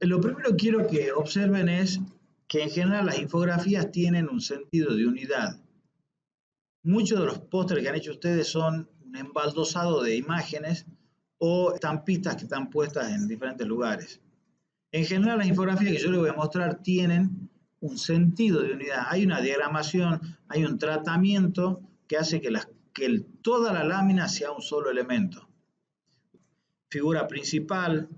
Lo primero que quiero que observen es que en general las infografías tienen un sentido de unidad. Muchos de los pósteres que han hecho ustedes son un embaldosado de imágenes o estampitas que están puestas en diferentes lugares. En general, las infografías que yo les voy a mostrar tienen un sentido de unidad. Hay una diagramación, hay un tratamiento que hace que toda la lámina sea un solo elemento. Figura principal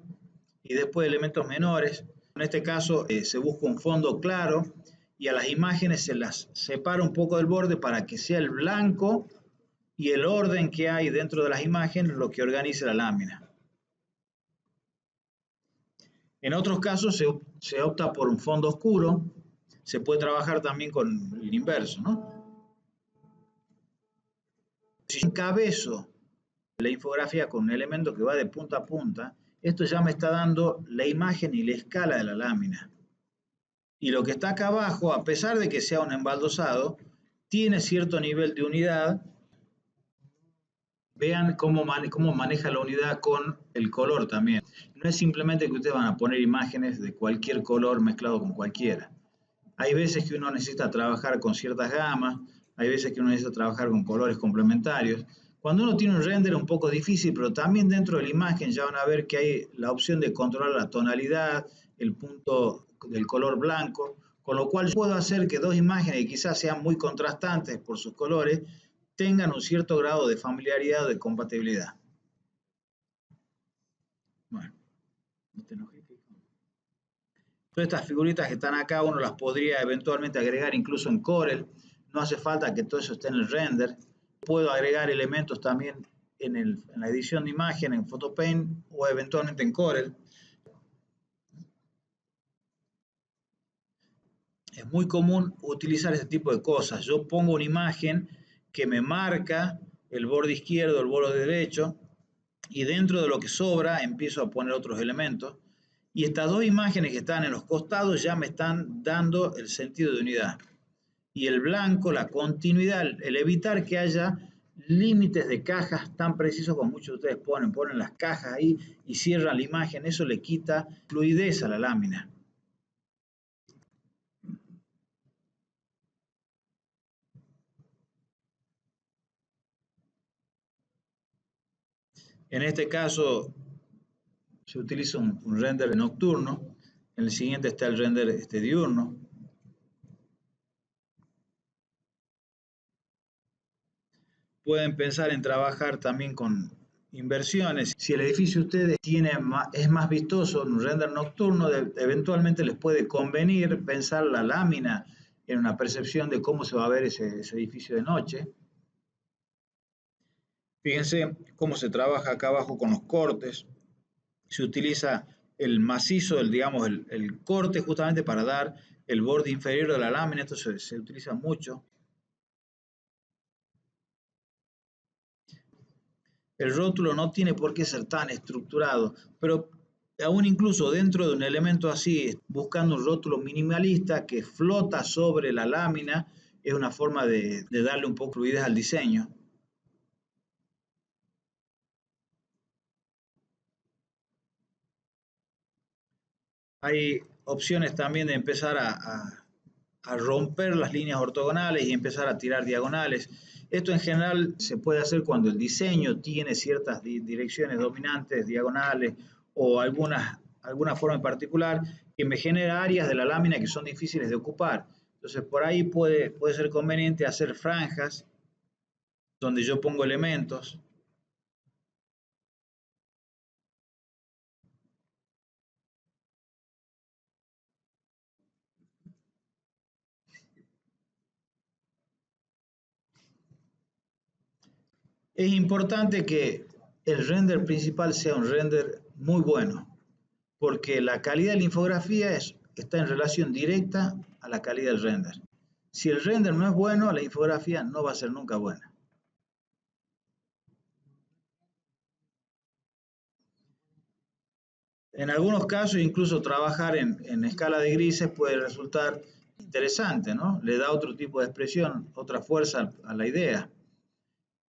y después elementos menores. En este caso se busca un fondo claro y a las imágenes se las separa un poco del borde para que sea el blanco y el orden que hay dentro de las imágenes lo que organice la lámina. En otros casos se opta por un fondo oscuro. Se puede trabajar también con el inverso, ¿no? Si yo encabezo la infografía con un elemento que va de punta a punta, esto ya me está dando la imagen y la escala de la lámina. Y lo que está acá abajo, a pesar de que sea un embaldosado, tiene cierto nivel de unidad. Vean cómo maneja la unidad con el color también. No es simplemente que ustedes van a poner imágenes de cualquier color mezclado con cualquiera. Hay veces que uno necesita trabajar con ciertas gamas, hay veces que uno necesita trabajar con colores complementarios. Cuando uno tiene un render es un poco difícil, pero también dentro de la imagen ya van a ver que hay la opción de controlar la tonalidad, el punto del color blanco, con lo cual yo puedo hacer que dos imágenes que quizás sean muy contrastantes por sus colores, tengan un cierto grado de familiaridad o de compatibilidad. Bueno, no te enojes. Todas estas figuritas que están acá uno las podría eventualmente agregar incluso en Corel. No hace falta que todo eso esté en el render. Puedo agregar elementos también en la edición de imagen, en Photopaint o eventualmente en Corel. Es muy común utilizar este tipo de cosas. Yo pongo una imagen que me marca el borde izquierdo, el borde derecho, y dentro de lo que sobra empiezo a poner otros elementos. Y estas dos imágenes que están en los costados ya me están dando el sentido de unidad. Y el blanco, la continuidad, el evitar que haya límites de cajas tan precisos como muchos de ustedes ponen las cajas ahí y cierran la imagen, eso le quita fluidez a la lámina. En este caso se utiliza un render nocturno, en el siguiente está el render diurno. Pueden pensar en trabajar también con inversiones. Si el edificio de ustedes es más vistoso en un render nocturno, eventualmente les puede convenir pensar la lámina en una percepción de cómo se va a ver ese edificio de noche. Fíjense cómo se trabaja acá abajo con los cortes. Se utiliza el macizo, digamos, el corte justamente para dar el borde inferior de la lámina. Esto se utiliza mucho. El rótulo no tiene por qué ser tan estructurado, pero aún incluso dentro de un elemento así, buscando un rótulo minimalista que flota sobre la lámina, es una forma de darle un poco de fluidez al diseño. Hay opciones también de empezar a romper las líneas ortogonales y empezar a tirar diagonales. Esto en general se puede hacer cuando el diseño tiene ciertas direcciones dominantes, diagonales o alguna forma en particular que me genera áreas de la lámina que son difíciles de ocupar. Entonces por ahí puede ser conveniente hacer franjas donde yo pongo elementos. Es importante que el render principal sea un render muy bueno, porque la calidad de la infografía está en relación directa a la calidad del render. Si el render no es bueno, la infografía no va a ser nunca buena. En algunos casos, incluso trabajar en escala de grises puede resultar interesante, ¿no? Le da otro tipo de expresión, otra fuerza a la idea.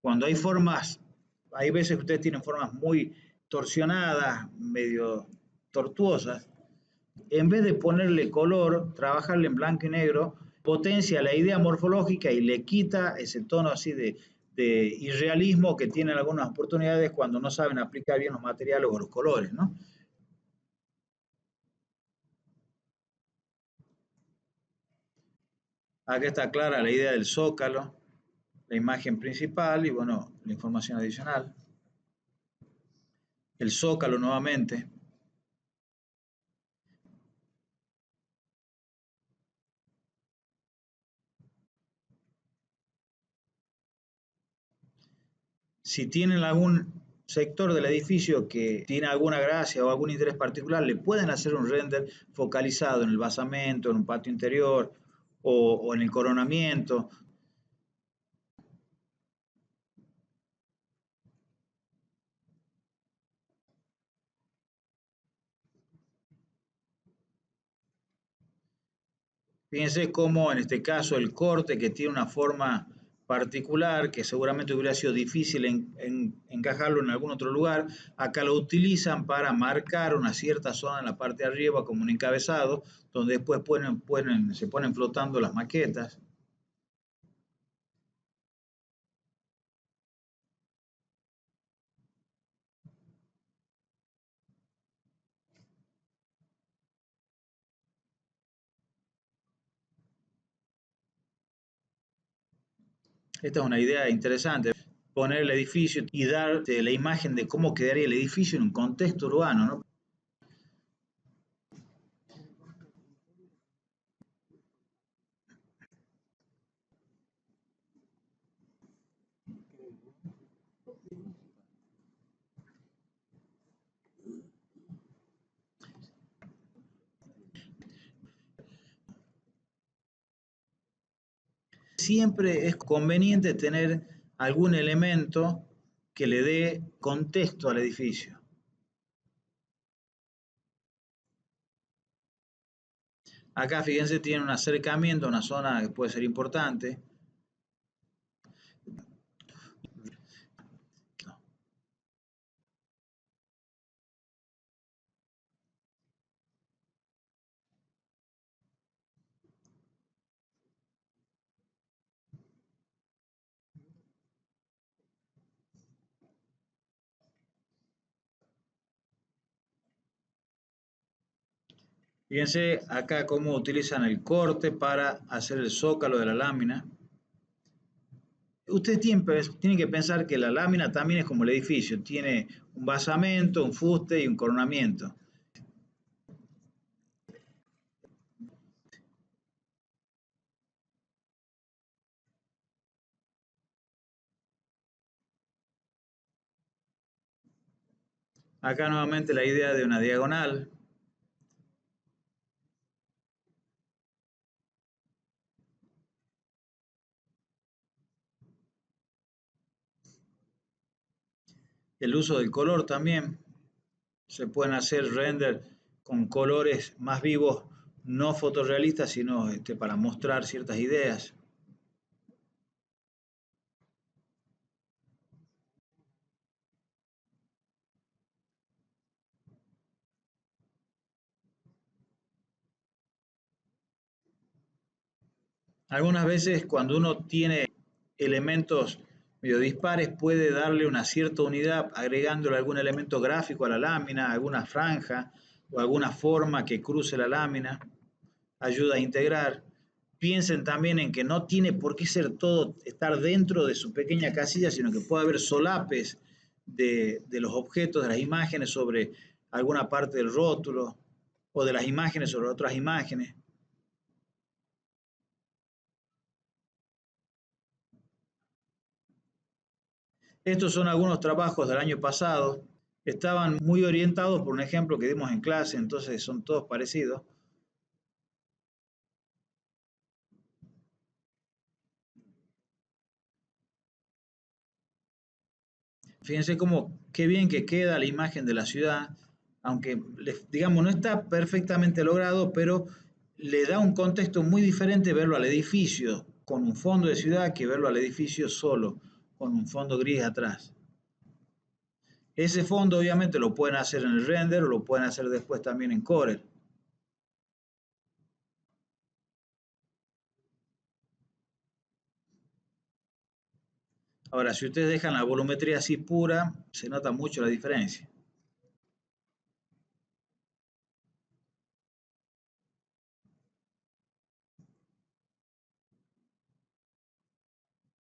Cuando hay formas, hay veces que ustedes tienen formas muy torsionadas, medio tortuosas, en vez de ponerle color, trabajarle en blanco y negro, potencia la idea morfológica y le quita ese tono así de irrealismo que tienen algunas oportunidades cuando no saben aplicar bien los materiales o los colores, ¿no? Acá está clara la idea del zócalo, la imagen principal y bueno, la información adicional. El zócalo nuevamente. Si tienen algún sector del edificio que tiene alguna gracia o algún interés particular, le pueden hacer un render focalizado en el basamento, en un patio interior o en el coronamiento. Fíjense cómo en este caso el corte que tiene una forma particular, que seguramente hubiera sido difícil encajarlo en algún otro lugar, acá lo utilizan para marcar una cierta zona en la parte de arriba como un encabezado, donde después se ponen flotando las maquetas. Esta es una idea interesante, poner el edificio y dar la imagen de cómo quedaría el edificio en un contexto urbano, ¿no? Siempre es conveniente tener algún elemento que le dé contexto al edificio. Acá, fíjense, tiene un acercamiento a una zona que puede ser importante. Fíjense acá cómo utilizan el corte para hacer el zócalo de la lámina. Ustedes tienen que pensar que la lámina también es como el edificio, tiene un basamento, un fuste y un coronamiento. Acá nuevamente la idea de una diagonal. El uso del color también. Se pueden hacer render con colores más vivos, no fotorrealistas, sino para mostrar ciertas ideas. Algunas veces cuando uno tiene elementos medio dispares puede darle una cierta unidad agregándole algún elemento gráfico a la lámina, alguna franja o alguna forma que cruce la lámina, ayuda a integrar. Piensen también en que no tiene por qué ser todo, estar dentro de su pequeña casilla, sino que puede haber solapes de los objetos, de las imágenes sobre alguna parte del rótulo o de las imágenes sobre otras imágenes. Estos son algunos trabajos del año pasado. Estaban muy orientados por un ejemplo que dimos en clase, entonces son todos parecidos. Fíjense cómo, qué bien que queda la imagen de la ciudad, aunque digamos no está perfectamente logrado, pero le da un contexto muy diferente verlo al edificio con un fondo de ciudad que verlo al edificio solo, con un fondo gris atrás. Ese fondo obviamente lo pueden hacer en el render o lo pueden hacer después también en Corel. Ahora, si ustedes dejan la volumetría así pura, se nota mucho la diferencia.